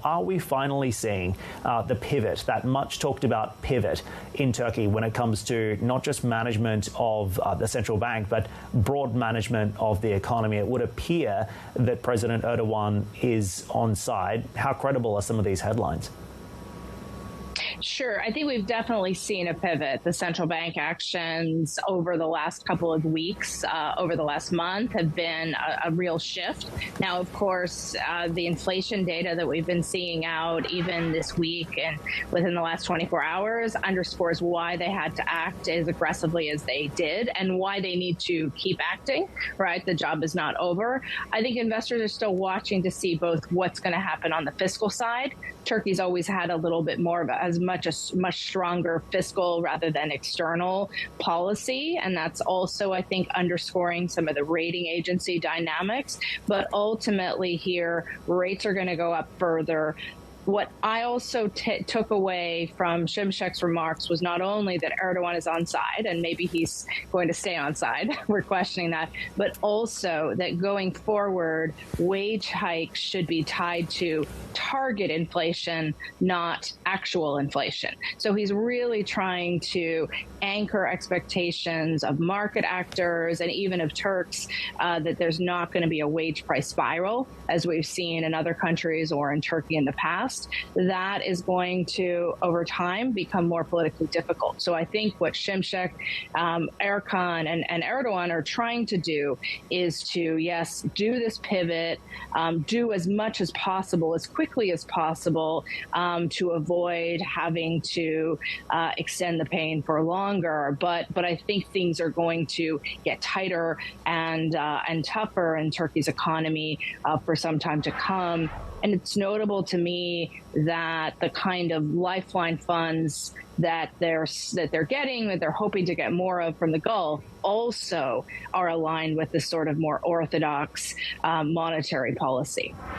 Are we finally seeing the pivot, that much talked about pivot in Turkey when it comes to not just management of the central bank, but broad management of the economy? It would appear that President Erdogan is on side. How credible are some of these headlines? Sure. I think we've definitely seen a pivot. The central bank actions over the last couple of weeks, over the last month, have been a real shift. Now, of course, the inflation data that we've been seeing out even this week and within the last 24 hours underscores why they had to act as aggressively as they did and why they need to keep acting, right? The job is not over. I think investors are still watching to see both what's going to happen on the fiscal side. Turkey's always had a little bit more of a much stronger fiscal rather than external policy. And that's also, I think, underscoring some of the rating agency dynamics. But ultimately here, rates are going to go up further. What I also took away from Şimşek's remarks was not only that Erdogan is on side, and maybe he's going to stay on side, we're questioning that, but also that going forward, wage hikes should be tied to target inflation, not actual inflation. So he's really trying to anchor expectations of market actors and even of Turks that there's not going to be a wage price spiral, as we've seen in other countries or in Turkey in the past. That is going to, over time, become more politically difficult. So I think what Şimşek, Erkan, and Erdogan are trying to do is to, yes, do this pivot, do as much as possible, as quickly as possible, to avoid having to extend the pain for longer. But I think things are going to get tighter and tougher in Turkey's economy for some time to come. And it's notable to me that the kind of lifeline funds that they're getting, that they're hoping to get more of from the Gulf, also are aligned with this sort of more orthodox monetary policy.